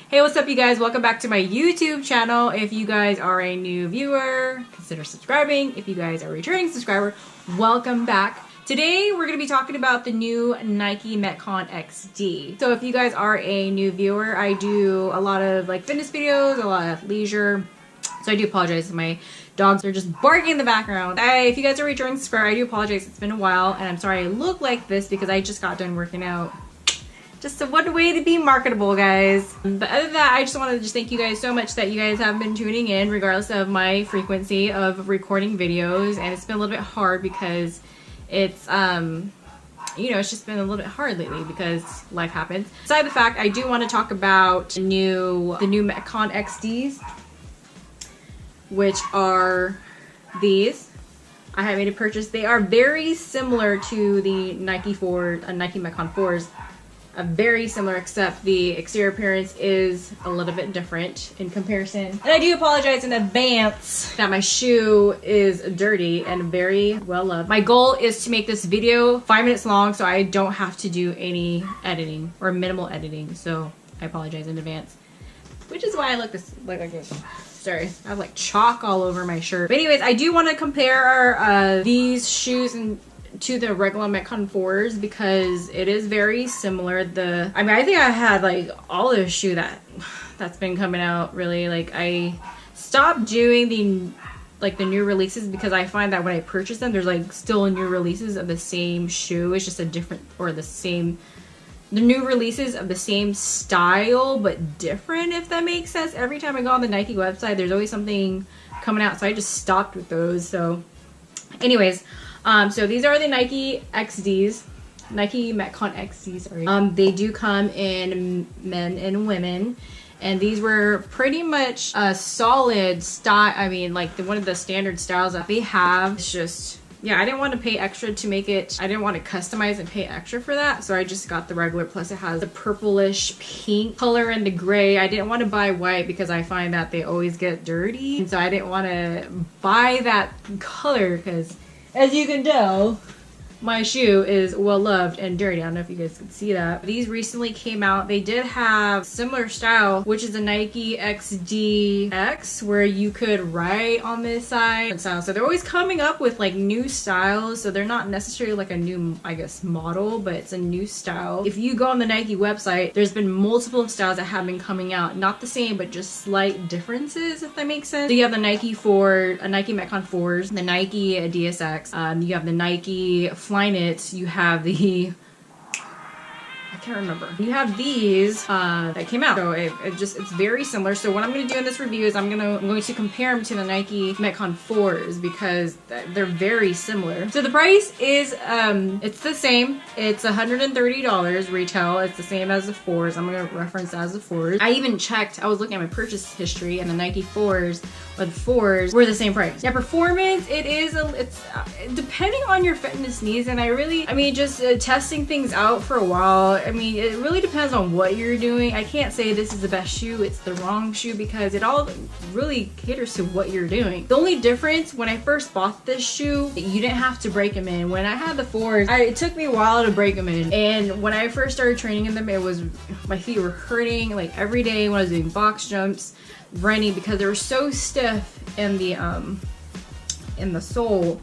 Hey, what's up you guys? Welcome back to my YouTube channel. If you guys are a new viewer, consider subscribing. If you guys are a returning subscriber, welcome back. Today we're going to be talking about the new Nike Metcon XD. So if you guys are a new viewer, I do a lot of like fitness videos, a lot of leisure. So I do apologize if my dogs are just barking in the background. If you guys are a returning subscriber, I do apologize. It's been a while and I'm sorry I look like this because I just got done working out. Just one way to be marketable, guys. But other than that, I just wanted to just thank you guys so much that you guys have been tuning in regardless of my frequency of recording videos. And it's been a little bit hard because it's, you know, it's just been a little bit hard lately because life happens. Aside the fact, I do want to talk about the new Metcon XDs, which are these. I have made a purchase. They are very similar to the Nike Metcon 4s. Very similar, except the exterior appearance is a little bit different in comparison. And I do apologize in advance that my shoe is dirty and very well loved. My goal is to make this video 5 minutes long so I don't have to do any editing or minimal editing. So I apologize in advance, which is why I look like this. Sorry, I have like chalk all over my shirt. But anyways, I do want to compare these shoes to the regular Metcon 4s because it is very similar. I mean, I think I had like all the shoe that's been coming out really. Like I stopped doing the new releases because I find that when I purchase them, there's like still new releases of the same shoe. It's just a different, or the new releases of the same style but different, if that makes sense. Every time I go on the Nike website, there's always something coming out, so I just stopped with those. So anyways, so these are the Nike XDs, Nike Metcon XDs, sorry. They do come in men and women, and these were pretty much a solid style. I mean, like one of the standard styles that they have. It's just, yeah, I didn't want to pay extra to make it. I didn't want to customize and pay extra for that, so I just got the regular. Plus it has the purplish pink color and the gray. I didn't want to buy white because I find that they always get dirty, and so I didn't want to buy that color because, as you can tell, my shoe is well loved and dirty. I don't know if you guys can see that. These recently came out. They did have similar style, which is a Nike XD X, where you could write on this side. So they're always coming up with like new styles. So they're not necessarily like a new, I guess, model, but it's a new style. If you go on the Nike website, there's been multiple styles that have been coming out. Not the same, but just slight differences, if that makes sense. So you have the Nike Metcon 4s, the Nike DSX, you have the Nike Flyknit, you have the, I can't remember. You have these that came out. So it's very similar. So what I'm going to do in this review is I'm going to compare them to the Nike Metcon 4s because they're very similar. So the price is it's the same. It's $130 retail. It's the same as the 4s. I'm going to reference as the 4s. I even checked. I was looking at my purchase history, and the Nike 4s or the 4s were the same price. Yeah, performance, it's depending on your fitness needs, and I mean, just testing things out for a while. I mean, it really depends on what you're doing. I can't say this is the best shoe, it's the wrong shoe, because it all really caters to what you're doing. The only difference, when I first bought this shoe, you didn't have to break them in. When I had the 4s, it took me a while to break them in. And when I first started training in them, my feet were hurting like every day when I was doing box jumps, running, because they were so stiff in the sole.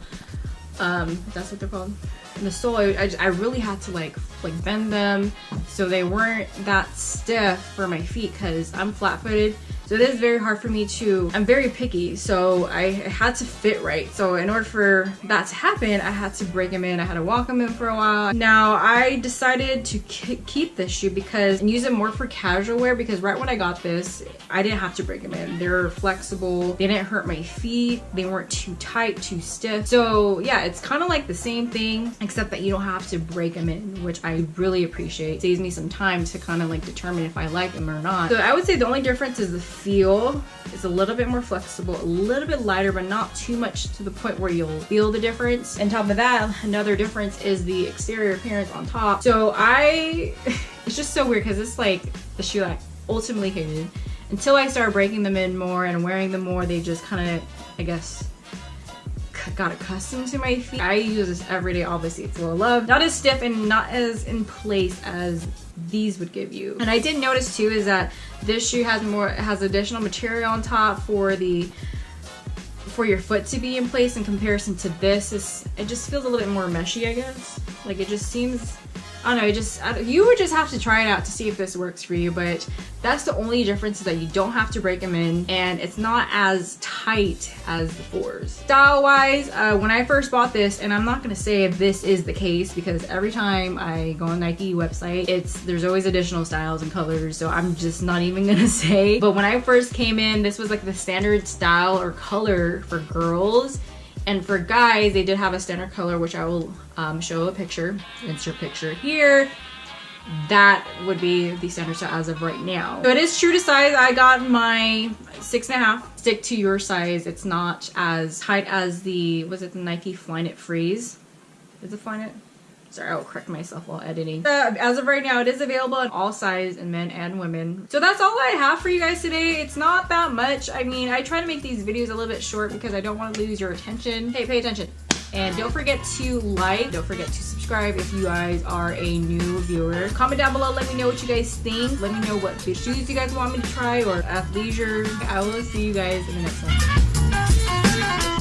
That's what they're called. In the sole, I really had to like bend them so they weren't that stiff for my feet because I'm flat-footed. So it is very hard for me I'm very picky, so I had to fit right. So in order for that to happen, I had to break them in. I had to walk them in for a while. Now I decided to keep this shoe and use it more for casual wear, because right when I got this, I didn't have to break them in. They're flexible. They didn't hurt my feet. They weren't too tight, too stiff. So yeah, it's kind of like the same thing, except that you don't have to break them in, which I really appreciate. It saves me some time to kind of like determine if I like them or not. So I would say the only difference is the feel. It's a little bit more flexible, a little bit lighter, but not too much to the point where you'll feel the difference. On top of that, another difference is the exterior appearance on top. So it's just so weird because it's like the shoe I ultimately hated. Until I started breaking them in more and wearing them more, they just kind of, I guess, got accustomed to my feet. I use this every day, obviously. It's well loved. Not as stiff and not as in place as these would give you. And I did notice too is that this shoe has additional material on top for your foot to be in place in comparison to this. It just feels a little bit more meshy, I guess. Like it just seems, I don't know, you would just have to try it out to see if this works for you, but that's the only difference, is that you don't have to break them in, and it's not as tight as the 4s. Style wise, when I first bought this, and I'm not gonna say if this is the case because every time I go on Nike website, there's always additional styles and colors, so I'm just not even gonna say. But when I first came in, this was like the standard style or color for girls. And for guys, they did have a standard color, which I will show a picture, insert picture here. That would be the standard style as of right now. So it is true to size. I got my 6.5. Stick to your size. It's not as tight as the Nike Flyknit Freeze. Is it Flyknit? Sorry, I'll correct myself while editing. As of right now, it is available in all sizes in men and women. So that's all I have for you guys today. It's not that much. I mean, I try to make these videos a little bit short because I don't want to lose your attention. Hey, pay attention. And don't forget to like, don't forget to subscribe if you guys are a new viewer. Comment down below, let me know what you guys think. Let me know what shoes you guys want me to try or athleisure. I will see you guys in the next one.